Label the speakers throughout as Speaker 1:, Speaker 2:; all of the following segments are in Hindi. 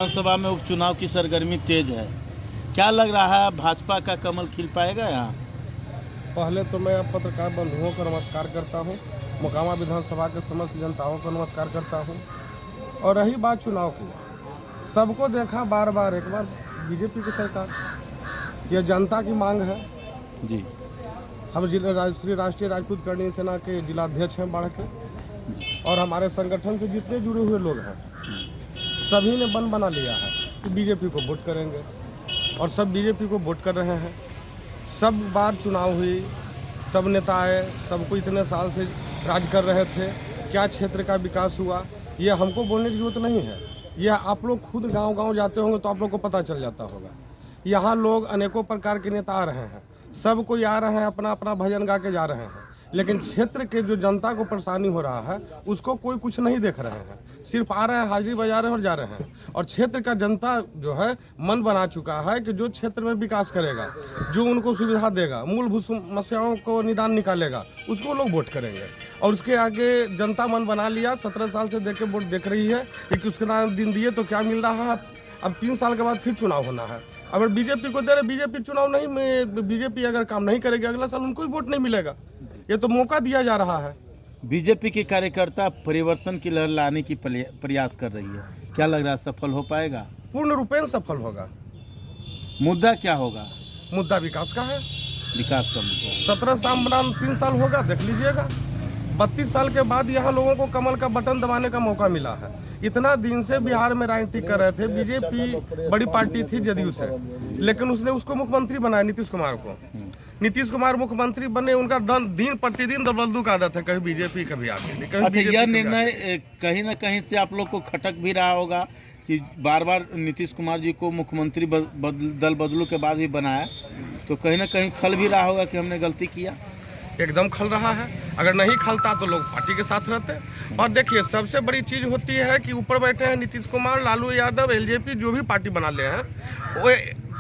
Speaker 1: विधानसभा में उपचुनाव की सरगर्मी तेज है। क्या लग रहा है, भाजपा का कमल खिल पाएगा यहाँ?
Speaker 2: पहले तो मैं पत्रकार बंधुओं को नमस्कार करता हूँ, मोकामा विधानसभा के समस्त जनताओं को नमस्कार करता हूँ। और रही बात चुनाव की, सबको देखा बार बार एक बार बीजेपी की सरकार, यह जनता की मांग है।
Speaker 1: जी,
Speaker 2: हम श्री राष्ट्रीय राजपूत कर्णी सेना के जिलाध्यक्ष हैं बाढ़ के, और हमारे संगठन से जितने जुड़े हुए लोग हैं सभी ने मन बना लिया है कि बीजेपी को वोट करेंगे, और सब बीजेपी को वोट कर रहे हैं। सब बार चुनाव हुई, सब नेता आए, सबको इतने साल से राज कर रहे थे, क्या क्षेत्र का विकास हुआ ये हमको बोलने की जरूरत नहीं है। यह आप लोग खुद गांव-गांव जाते होंगे तो आप लोग को पता चल जाता होगा। यहाँ लोग अनेकों प्रकार के नेता आ रहे हैं, सब कोई आ रहे हैं, अपना अपना भजन गा के जा रहे हैं, लेकिन क्षेत्र के जो जनता को परेशानी हो रहा है उसको कोई कुछ नहीं देख रहे हैं। सिर्फ आ रहे हैं, हाजिरी बजा रहे हैं और जा रहे हैं। और क्षेत्र का जनता जो है मन बना चुका है कि जो क्षेत्र में विकास करेगा, जो उनको सुविधा देगा, मूलभूत समस्याओं को निदान निकालेगा, उसको लोग वोट करेंगे। और उसके आगे जनता मन बना लिया, 17 साल से देख के वोट देख रही है कि उसके नाम दिन दिए तो क्या मिल रहा है। अब 3 साल के बाद फिर चुनाव होना है। अगर बीजेपी को दे रहे, बीजेपी चुनाव नहीं में बीजेपी अगर काम नहीं करेगी अगला साल उनको भी वोट नहीं मिलेगा। ये तो मौका दिया जा रहा है।
Speaker 1: बीजेपी के कार्यकर्ता परिवर्तन की लहर लाने की प्रयास कर रही है। क्या लग रहा है, सफल हो पाएगा?
Speaker 2: पूर्ण रूपेण सफल होगा।
Speaker 1: मुद्दा क्या होगा?
Speaker 2: मुद्दा विकास का है,
Speaker 1: विकास का मुद्दा।
Speaker 2: 17 साल 3 साल होगा, देख लीजिएगा। 32 साल के बाद यहाँ लोगों को कमल का बटन दबाने का मौका मिला है। इतना दिन से बिहार में राजनीति कर रहे थे, बीजेपी बड़ी पार्टी थी जदयू से, लेकिन उसने उसको मुख्यमंत्री बनाया नीतीश कुमार को। नीतीश कुमार मुख्यमंत्री बने, उनका दिन प्रतिदिन दबदलू का आदत है, कभी बीजेपी कभी आगे।
Speaker 1: अच्छा, यह निर्णय कहीं ना कहीं से आप लोग को खटक भी रहा होगा कि बार बार नीतीश कुमार जी को मुख्यमंत्री दल बदलू के बाद भी बनाया, तो कहीं ना कहीं खल भी रहा होगा कि हमने गलती किया।
Speaker 2: एकदम खल रहा है। अगर नहीं खलता तो लोग पार्टी के साथ रहते। और देखिए, सबसे बड़ी चीज़ होती है कि ऊपर बैठे हैं नीतीश कुमार, लालू यादव, एलजेपी, जो भी पार्टी बना ले हैं वो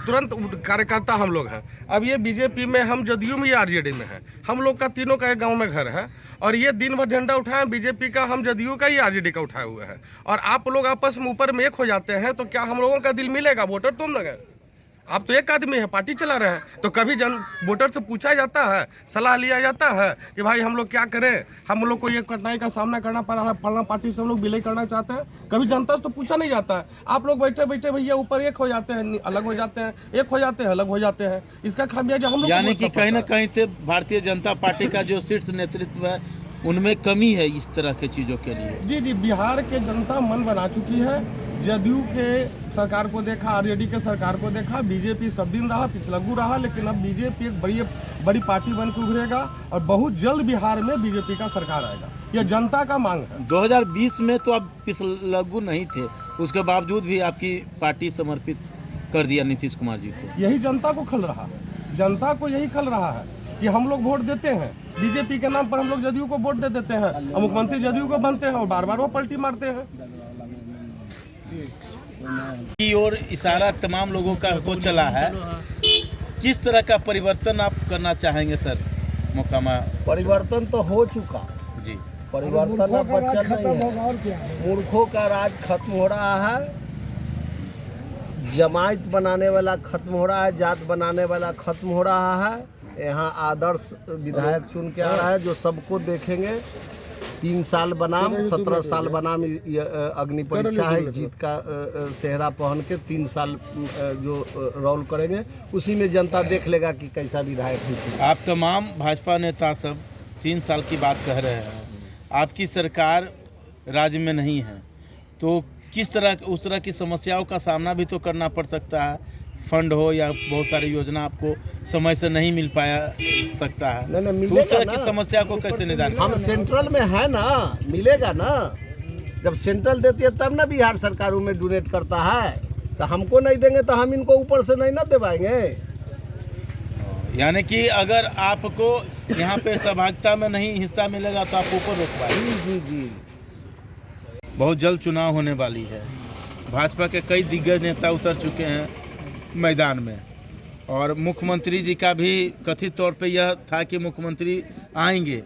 Speaker 2: तुरंत कार्यकर्ता हम लोग हैं। अब ये बीजेपी में, हम जदयू में या आरजेडी में हैं, हम लोग का तीनों का एक गांव में घर है, और ये दिन भर झंडा उठाए बीजेपी का, हम जदयू का या आरजेडी का उठाए हुए हैं। और आप लोग आपस में ऊपर में एक हो जाते हैं तो क्या हम लोगों का दिल मिलेगा? वोटर तुम लोग हैं, आप तो एक आदमी है, पार्टी चला रहे हैं। तो कभी वोटर से पूछा जाता है, सलाह लिया जाता है कि भाई हम लोग क्या करें, हम लोग को ये कठिनाई का सामना करना पड़ रहा है, फलना पार्टी से हम लोग विलय करना चाहते हैं? कभी जनता से तो पूछा नहीं जाता है। आप लोग बैठे बैठे भैया ऊपर एक हो जाते हैं, अलग हो जाते हैं, एक हो जाते हैं, अलग हो जाते हैं। इसका खामियाजा हम लोग,
Speaker 1: यानी कि कहीं ना कहीं से भारतीय जनता पार्टी का जो शीर्ष नेतृत्व है उनमें कमी है इस तरह के चीज़ों के लिए।
Speaker 2: जी, बिहार के जनता मन बना चुकी है। जदयू के सरकार को देखा, आरजेडी के सरकार को देखा, बीजेपी सब दिन रहा, पिछलग्गू रहा, लेकिन अब बीजेपी एक बड़ी पार्टी बन के उभरेगा, और बहुत जल्द बिहार में बीजेपी का सरकार आएगा। यह जनता का मांग है।
Speaker 1: 2020 में तो आप पिछलग्गू नहीं थे, उसके बावजूद भी आपकी पार्टी समर्पित कर दिया नीतीश कुमार जी को।
Speaker 2: यही जनता को खल रहा है, जनता को यही खल रहा है कि हम लोग वोट देते हैं बीजेपी के नाम पर, हम लोग जदयू को वोट दे देते हैं, और मुख्यमंत्री जदयू को बनते हैं और बार बार वो पलटी मारते हैं।
Speaker 1: की ओर इशारा तमाम लोगों का हो चला है। किस तरह का परिवर्तन आप करना चाहेंगे सर मोकामा?
Speaker 3: परिवर्तन तो हो चुका
Speaker 1: जी,
Speaker 3: परिवर्तन अब बचा नहीं है। मूर्खों का राज खत्म हो रहा है, जमात बनाने वाला खत्म हो रहा है, जात बनाने वाला खत्म हो रहा है। यहाँ आदर्श विधायक चुन के आ रहा है जो सबको देखेंगे। 3 साल बनाम, 17 साल बनाम अग्नि परीक्षा है। जीत का सेहरा पहन के 3 साल जो रोल करेंगे, उसी में जनता देख लेगा कि कैसा विधायक है।
Speaker 1: आप तमाम भाजपा नेता सब 3 साल की बात कह रहे हैं, आपकी सरकार राज्य में नहीं है, तो किस तरह उस तरह की समस्याओं का सामना भी तो करना पड़ सकता है। फंड हो या बहुत सारी योजना आपको समय से नहीं मिल पाया सकता है,
Speaker 3: नहीं
Speaker 1: तो उस तरह की समस्या को कैसे निदान?
Speaker 3: हम सेंट्रल में है ना, मिलेगा ना। जब सेंट्रल देती है तब ना बिहार सरकार में डोनेट करता है, तो हमको नहीं देंगे तो हम इनको ऊपर से नहीं ना देवाएंगे।
Speaker 1: यानी कि अगर आपको यहाँ पे सहभागिता में नहीं हिस्सा मिलेगा तो आप ऊपर रोक पाएंगे।
Speaker 3: जी।
Speaker 1: बहुत जल्द चुनाव होने वाली है, भाजपा के कई दिग्गज नेता उतर चुके हैं मैदान में, और मुख्यमंत्री जी का भी कथित तौर पे यह था कि मुख्यमंत्री आएंगे,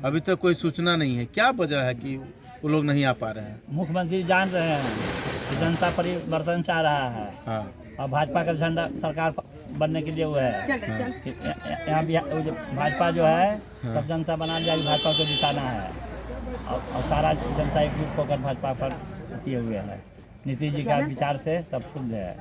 Speaker 1: अभी तक कोई सूचना नहीं है। क्या वजह है कि वो लोग नहीं आ पा रहे हैं?
Speaker 4: मुख्यमंत्री जान रहे हैं जनता परिवर्तन चाह रहा है
Speaker 1: हाँ
Speaker 4: और भाजपा का झंडा सरकार बनने के लिए वो है। यहाँ भाजपा जो है सब जनता बना लिया कि भाजपा को जिताना है और सारा जनता एकजुट होकर भाजपा पर किए हुए है। नीतीश जी का विचार से सब शुद्ध है,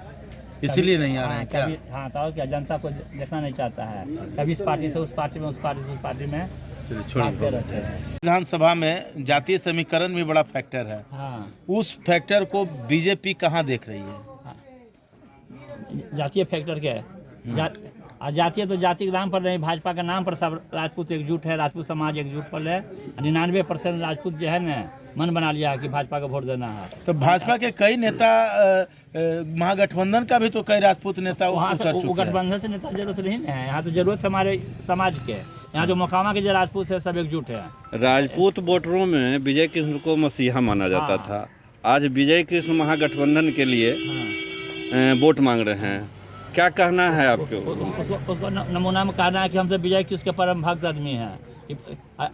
Speaker 1: इसीलिए नहीं आ रहे हैं क्या?
Speaker 4: हाँ तो क्या जनता को देखना नहीं चाहता है, कभी इस पार्टी से उस पार्टी में, उस पार्टी से उस पार्टी में भागते रहते हैं।
Speaker 1: विधानसभा में जातीय समीकरण भी बड़ा फैक्टर है,
Speaker 4: हाँ
Speaker 1: उस फैक्टर को बीजेपी कहाँ देख रही है?
Speaker 4: जातीय फैक्टर क्या है? जातीय तो जाति के नाम पर नहीं, भाजपा के नाम पर सब राजपूत एकजुट है, राजपूत समाज एकजुट पर है। 99% राजपूत जो है ना मन बना लिया है कि भाजपा को वोट देना है।
Speaker 1: तो भाजपा के कई नेता महागठबंधन का भी तो कई राजपूत नेता
Speaker 4: वहाँ से
Speaker 1: उतर चुके हैं।
Speaker 4: गठबंधन से नेता जरूरत नहीं है, यहाँ तो जरूरत है हमारे समाज के। यहाँ जो मोकामा के जो राजपूत है सब एकजुट है।
Speaker 5: राजपूत वोटरों में विजय कृष्ण को मसीहा माना जाता था, आज विजय कृष्ण महागठबंधन के लिए वोट मांग रहे हैं, क्या कहना है आपको?
Speaker 4: उसको नमूना में कहना है कि हमसे विजय कृष्ण के परम भक्त आदमी है।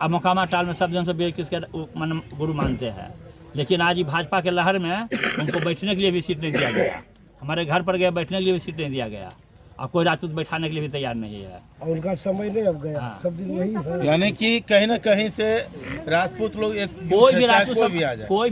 Speaker 4: मोकामा टाल में सब जन से विजय कृष्ण के गुरु मानते हैं, लेकिन आज भाजपा के लहर में उनको बैठने के लिए भी सीट नहीं दिया गया। हमारे घर पर गए बैठने के लिए भी सीट नहीं दिया गया और कोई राजपूत बैठाने के लिए भी तैयार नहीं है।
Speaker 2: और उनका समय नहीं अब गया,
Speaker 4: हाँ।
Speaker 2: सब दिन वही है।
Speaker 1: यानी कि कहीं ना कहीं से राजपूत लोग एक
Speaker 4: कोई भी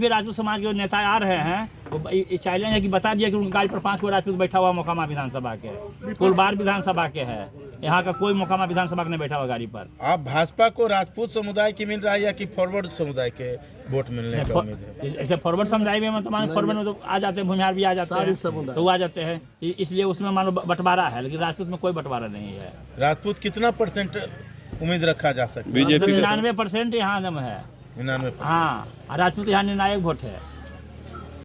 Speaker 4: राजपूत समाज के नेता आ रहे हैं, वो ये चैलेंज है कि बता दिया कि उनकी गाड़ी पर 5 को राजपूत बैठा हुआ मोकामा विधानसभा के, कुलबार विधानसभा के है, यहाँ का कोई मोकामा विधानसभा का नहीं बैठा हुआ गाड़ी पर।
Speaker 1: आप भाजपा को राजपूत समुदाय की मिल रहा है या कि फॉरवर्ड समुदाय के वोट मिलने का उम्मीद है?
Speaker 4: ऐसे फॉरवर्ड समुदाय में तो मानो फॉरवर्ड में तो आ जाते हैं, भूमिहार भी आ जाते हैं, तो वो आ जाते हैं, इसलिए उसमें मानो बंटवारा है, लेकिन राजपूत में कोई बंटवारा नहीं है।
Speaker 1: राजपूत कितना % उम्मीद रखा जा सकता है?
Speaker 5: बीजेपी
Speaker 4: 99% यहाँ दम है।
Speaker 1: 99%।
Speaker 4: हाँ, राजपूत यहाँ निर्णायक वोट है।